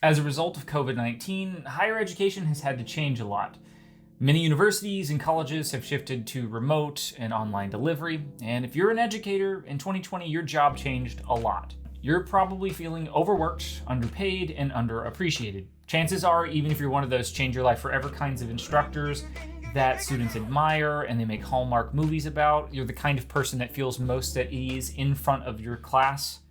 As a result of COVID-19, higher education has had to change a lot. Many universities and colleges have shifted to remote and online delivery, and if you're an educator, in 2020 your job changed a lot. You're probably feeling overworked, underpaid, and underappreciated. Chances are, even if you're one of those change your life forever kinds of instructors that students admire and they make Hallmark movies about, you're the kind of person that feels most at ease in front of your class.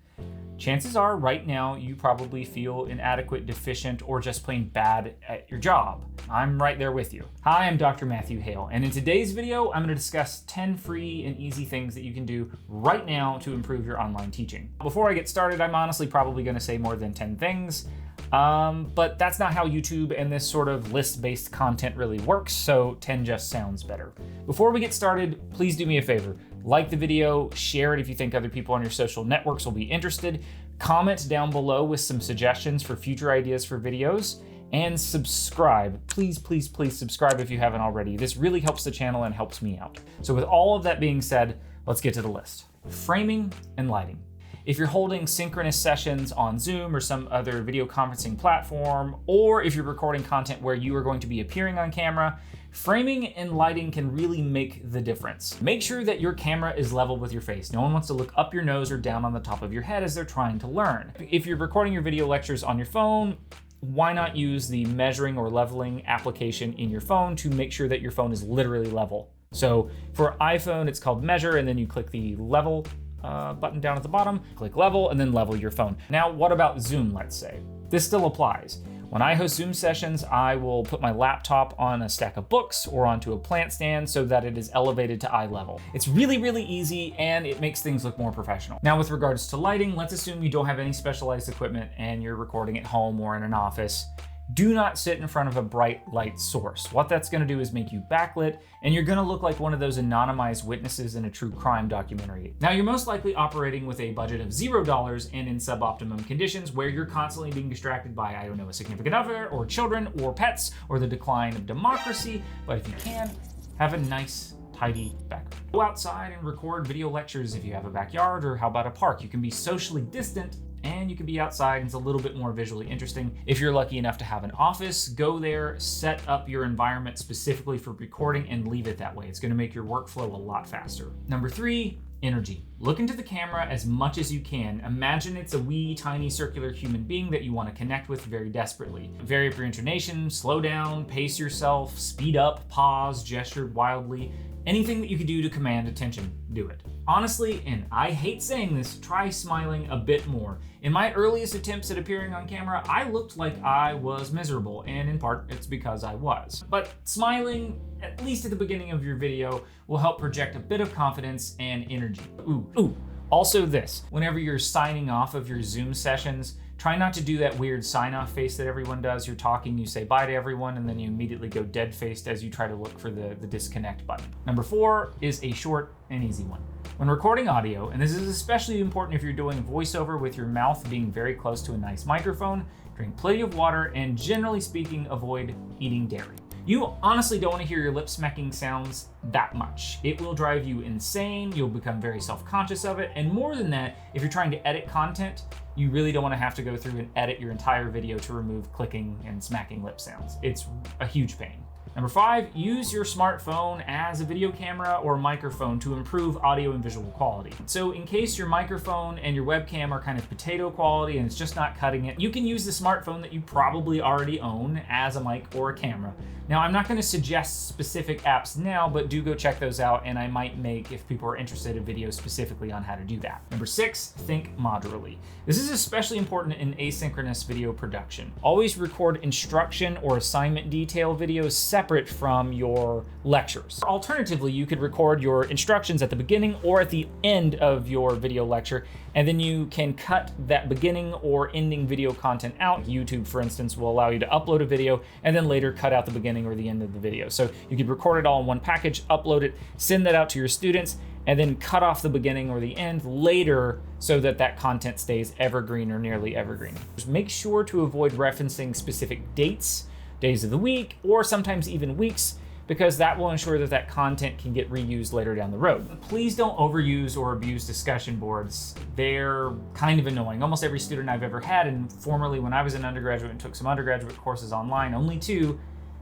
Chances are right now you probably feel inadequate, deficient, or just plain bad at your job. I'm right there with you. Hi, I'm Dr. Matthew Hale, and in today's video, I'm going to discuss 10 free and easy things that you can do right now to improve your online teaching. Before I get started, I'm honestly probably going to say more than 10 things, but that's not how YouTube and this sort of list-based content really works, so 10 just sounds better. Before we get started, please do me a favor. Like the video, share it if you think other people on your social networks will be interested, comment down below with some suggestions for future ideas for videos, and subscribe. Please, please, please subscribe if you haven't already. This really helps the channel and helps me out. So with all of that being said, let's get to the list. Framing and lighting. If you're holding synchronous sessions on Zoom or some other video conferencing platform, or if you're recording content where you are going to be appearing on camera, framing and lighting can really make the difference. Make sure that your camera is level with your face. No one wants to look up your nose or down on the top of your head as they're trying to learn. If you're recording your video lectures on your phone, why not use the measuring or leveling application in your phone to make sure that your phone is literally level? So for iPhone, it's called Measure, and then you click the level button down at the bottom, click level, and then level your phone. Now, what about Zoom, let's say? This still applies. When I host Zoom sessions, I will put my laptop on a stack of books or onto a plant stand so that it is elevated to eye level. It's really, really easy, and it makes things look more professional. Now, with regards to lighting, let's assume you don't have any specialized equipment and you're recording at home or in an office. Do not sit in front of a bright light source. What that's gonna do is make you backlit, and you're gonna look like one of those anonymized witnesses in a true crime documentary. Now, you're most likely operating with a budget of $0 and in suboptimum conditions where you're constantly being distracted by, I don't know, a significant other, or children, or pets, or the decline of democracy. But if you can, have a nice, tidy background. Go outside and record video lectures if you have a backyard, or how about a park? You can be socially distant and you can be outside and it's a little bit more visually interesting. If you're lucky enough to have an office, go there, set up your environment specifically for recording and leave it that way. It's gonna make your workflow a lot faster. Number 3, energy. Look into the camera as much as you can. Imagine it's a wee, tiny, circular human being that you want to connect with very desperately. Vary up your intonation, slow down, pace yourself, speed up, pause, gesture wildly. Anything that you can do to command attention, do it. Honestly, and I hate saying this, try smiling a bit more. In my earliest attempts at appearing on camera, I looked like I was miserable, and in part, it's because I was. But smiling, at least at the beginning of your video, will help project a bit of confidence and energy. Ooh. Also this, whenever you're signing off of your Zoom sessions, try not to do that weird sign-off face that everyone does. You're talking, you say bye to everyone, and then you immediately go dead-faced as you try to look for the disconnect button. Number 4 is a short and easy one. When recording audio, and this is especially important if you're doing voiceover with your mouth being very close to a nice microphone, drink plenty of water, and generally speaking, avoid eating dairy. You honestly don't want to hear your lip smacking sounds that much. It will drive you insane, you'll become very self-conscious of it, and more than that, if you're trying to edit content, you really don't want to have to go through and edit your entire video to remove clicking and smacking lip sounds. It's a huge pain. Number 5, use your smartphone as a video camera or microphone to improve audio and visual quality. So in case your microphone and your webcam are kind of potato quality and it's just not cutting it, you can use the smartphone that you probably already own as a mic or a camera. Now, I'm not going to suggest specific apps now, but do go check those out, and I might make, if people are interested, a video specifically on how to do that. Number 6, think modularly. This is especially important in asynchronous video production. Always record instruction or assignment detail videos separate from your lectures. Alternatively, you could record your instructions at the beginning or at the end of your video lecture, and then you can cut that beginning or ending video content out. YouTube, for instance, will allow you to upload a video and then later cut out the beginning or the end of the video. So you could record it all in one package, upload it, send that out to your students, and then cut off the beginning or the end later so that that content stays evergreen or nearly evergreen. Just make sure to avoid referencing specific dates, days of the week, or sometimes even weeks, because that will ensure that that content can get reused later down the road. Please don't overuse or abuse discussion boards. They're kind of annoying. Almost every student I've ever had, and formerly when I was an undergraduate and took some undergraduate courses online, only two,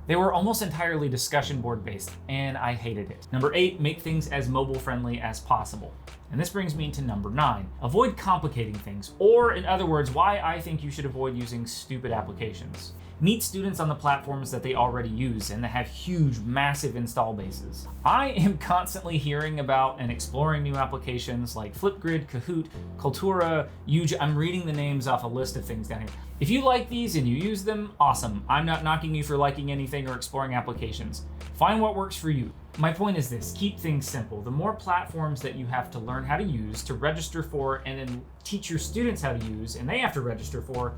they were almost entirely discussion board based, and I hated it. Number 8, make things as mobile friendly as possible. And this brings me to number 9, avoid complicating things, or in other words, why I think you should avoid using stupid applications. Meet students on the platforms that they already use and that have huge, massive install bases. I am constantly hearing about and exploring new applications like Flipgrid, Kahoot, Kaltura, Yuja. I'm reading the names off a list of things down here. If you like these and you use them, awesome. I'm not knocking you for liking anything or exploring applications. Find what works for you. My point is this: keep things simple. The more platforms that you have to learn how to use, to register for, and then teach your students how to use, and they have to register for,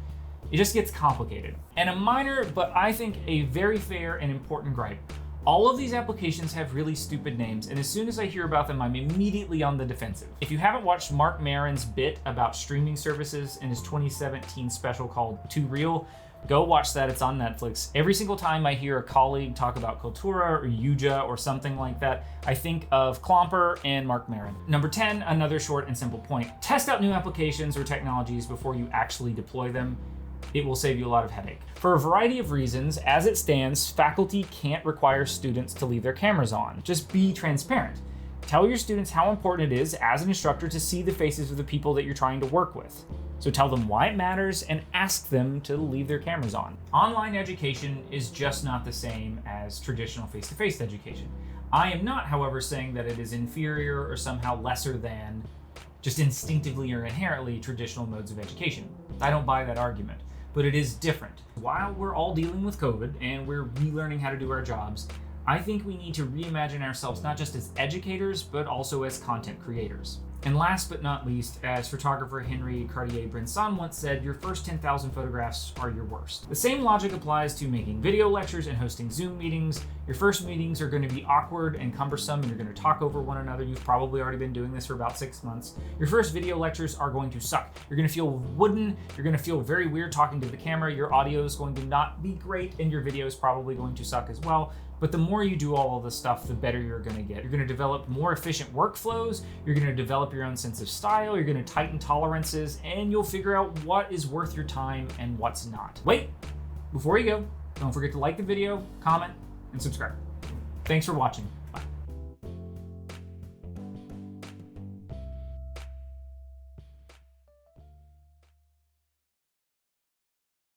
it just gets complicated. And a minor, but I think a very fair and important gripe: all of these applications have really stupid names, and as soon as I hear about them, I'm immediately on the defensive. If you haven't watched Mark Maron's bit about streaming services in his 2017 special called Too Real, go watch that. It's on Netflix. Every single time I hear a colleague talk about Kaltura or Yuja or something like that, I think of Clomper and Mark Maron. Number 10, another short and simple point: test out new applications or technologies before you actually deploy them. It will save you a lot of headache. For a variety of reasons, as it stands, faculty can't require students to leave their cameras on. Just be transparent. Tell your students how important it is as an instructor to see the faces of the people that you're trying to work with. So tell them why it matters and ask them to leave their cameras on. Online education is just not the same as traditional face-to-face education. I am not, however, saying that it is inferior or somehow lesser than, just instinctively or inherently, traditional modes of education. I don't buy that argument. But it is different. While we're all dealing with COVID and we're relearning how to do our jobs, I think we need to reimagine ourselves not just as educators, but also as content creators. And last but not least, as photographer Henry Cartier-Bresson once said, your first 10,000 photographs are your worst. The same logic applies to making video lectures and hosting Zoom meetings. Your first meetings are going to be awkward and cumbersome, and you're going to talk over one another. You've probably already been doing this for about 6 months. Your first video lectures are going to suck. You're going to feel wooden. You're going to feel very weird talking to the camera. Your audio is going to not be great, and your video is probably going to suck as well. But the more you do all of this stuff, the better you're going to get. You're going to develop more efficient workflows. You're going to develop your own sense of style. You're going to tighten tolerances, and you'll figure out what is worth your time and what's not. Wait, before you go, don't forget to like the video, comment, and subscribe. Thanks for watching.